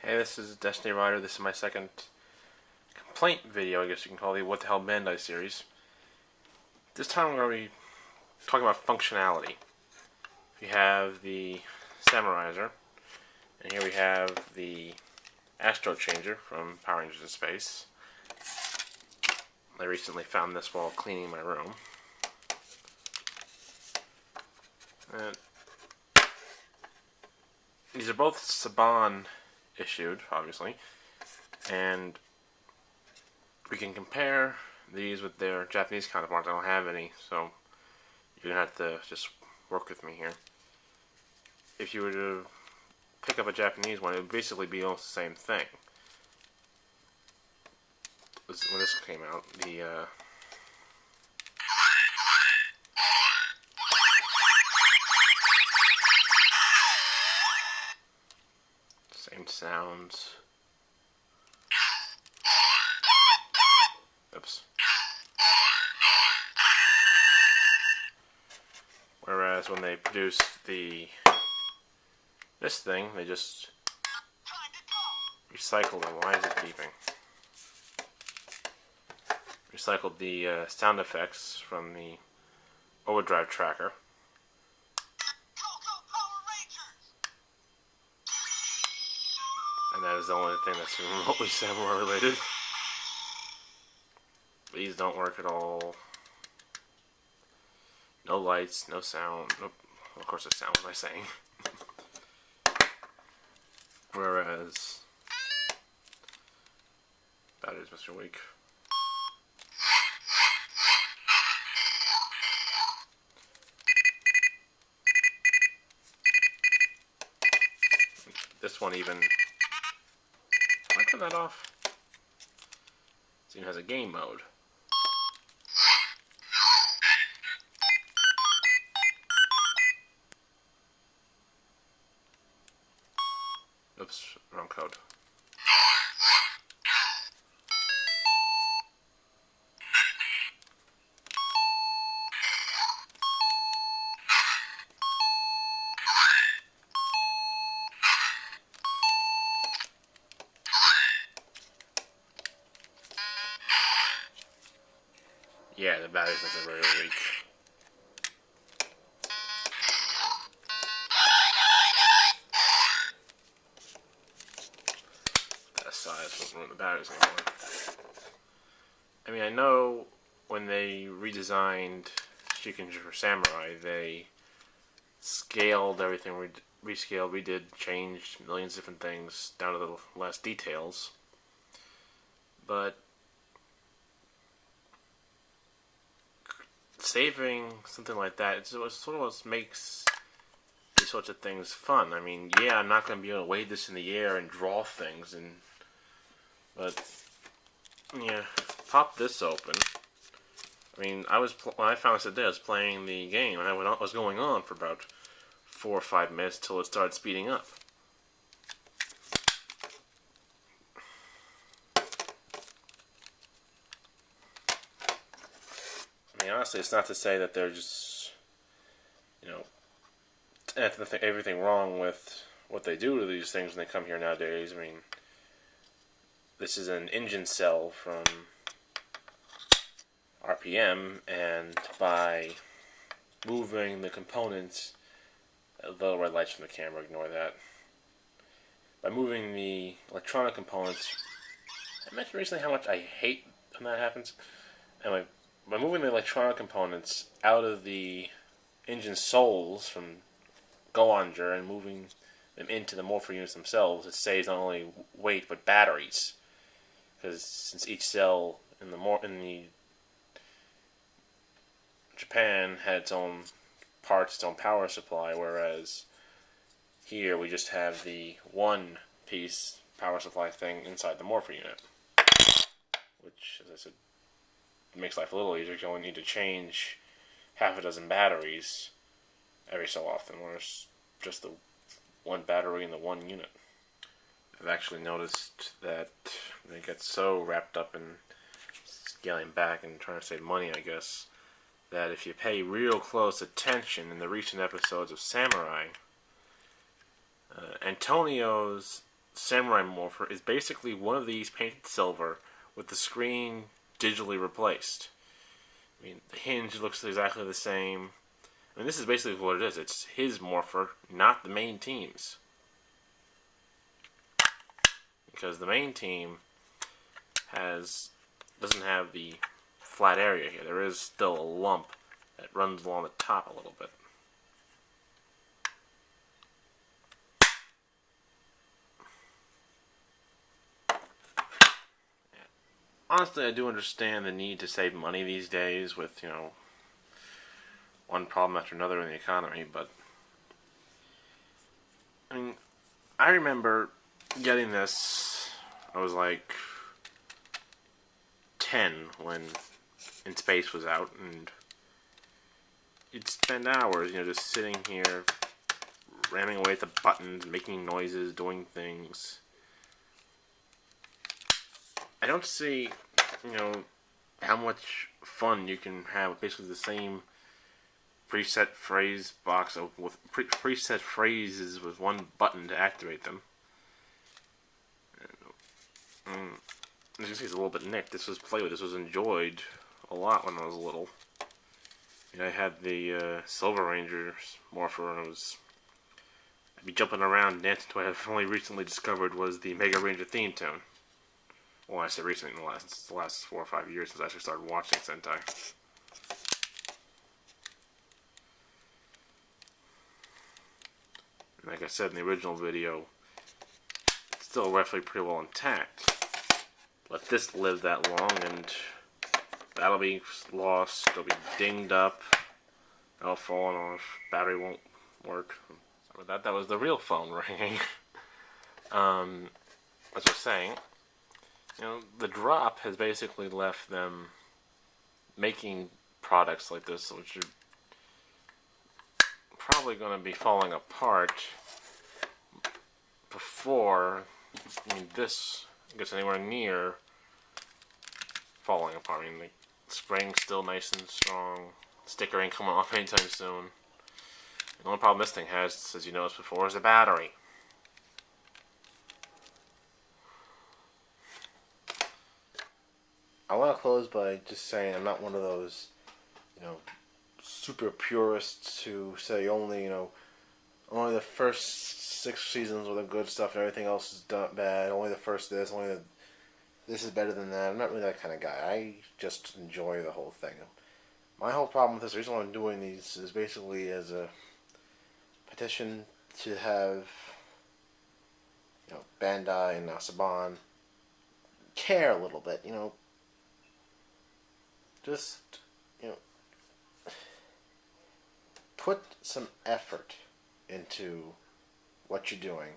Hey, this is Destiny Rider. This is my second complaint video, I guess you can call the What the Hell Bandai series. This time we're going to be talking about functionality. We have the Samuraizer, and here we have the Astro Changer from Power Rangers in Space. I recently found this while cleaning my room. And these are both Saban issued, obviously, and we can compare these with their Japanese counterparts. I don't have any, so you're gonna have to just work with me here. If you were to pick up a Japanese one, it would basically be almost the same thing. When this came out, the same sounds. Oops. Whereas when they produced this thing, they just recycled it. Why is it beeping? Recycled the sound effects from the overdrive tracker. And that is the only thing that's remotely Samurai related. These don't work at all. No lights, no sound. Nope. Of course there's sound, what am I saying? Whereas batteries Mr. Weak. This one even, can I turn that off? This even has a game mode. Oops, wrong code. Yeah, the batteries are very weak. That size won't ruin the batteries anymore. I mean, I know when they redesigned Shikenja for Samurai, they scaled everything, rescaled, redid, changed millions of different things down to the last details. But saving something like that, it's sort of what makes these sorts of things fun. I mean, yeah, I'm not going to be able to wave this in the air and draw things, but yeah, pop this open. I mean, when I found this today, I was playing the game, and I was going on for about 4 or 5 minutes till it started speeding up. I mean, honestly, it's not to say that they're just, everything wrong with what they do to these things when they come here nowadays. I mean, this is an engine cell from RPM, and by moving the components, the little red lights from the camera, ignore that. By moving the electronic components, I mentioned recently how much I hate when that happens. Anyway, by moving the electronic components out of the engine souls from Goanger and moving them into the morpher units themselves, it saves not only weight but batteries. Because since each cell in the Japan had its own parts, its own power supply, whereas here we just have the one-piece power supply thing inside the morpher unit, which, as I said, makes life a little easier. You only need to change half a dozen batteries every so often, whereas just the one battery in the one unit. I've actually noticed that they get so wrapped up in scaling back and trying to save money, I guess, that if you pay real close attention in the recent episodes of Samurai, Antonio's Samurai Morpher is basically one of these painted silver with the screen digitally replaced. I mean, the hinge looks exactly the same. I mean, this is basically what it is. It's his Morpher, not the main team's. Because the main team doesn't have the flat area here. There is still a lump that runs along the top a little bit. Honestly, I do understand the need to save money these days with, one problem after another in the economy, but I mean, I remember getting this, I was like 10 when In Space was out, and you'd spend hours, just sitting here, ramming away at the buttons, making noises, doing things. I don't see, how much fun you can have with basically the same preset phrase box with preset phrases with one button to activate them. As you can see, it's a little bit nicked. This was played with. This was enjoyed a lot when I was little. I had the Silver Rangers Morpher, and I'd be jumping around dancing to what I've only recently discovered was the Mega Ranger theme tune. Well, I say recently, in the last 4 or 5 years since I actually started watching Sentai. Like I said in the original video, it's still roughly pretty well intact. Let this live that long and that'll be lost, it'll be dinged up, that'll fall off, battery won't work. Sorry about that was the real phone ringing. As I was saying, the drop has basically left them making products like this, which are probably going to be falling apart before this gets anywhere near falling apart. The spring's still nice and strong. Sticker ain't coming off anytime soon. The only problem this thing has, as you noticed before, is a battery. I want to close by just saying I'm not one of those, super purists who say only the first 6 seasons were the good stuff and everything else is bad. Only the first this, this is better than that. I'm not really that kind of guy. I just enjoy the whole thing. My whole problem with this, the reason why I'm doing these is basically as a petition to have Bandai and Saban care a little bit, just put some effort into what you're doing.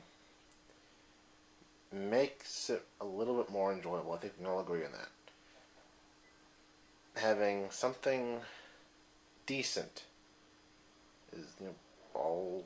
Makes it a little bit more enjoyable. I think we can all agree on that. Having something decent is all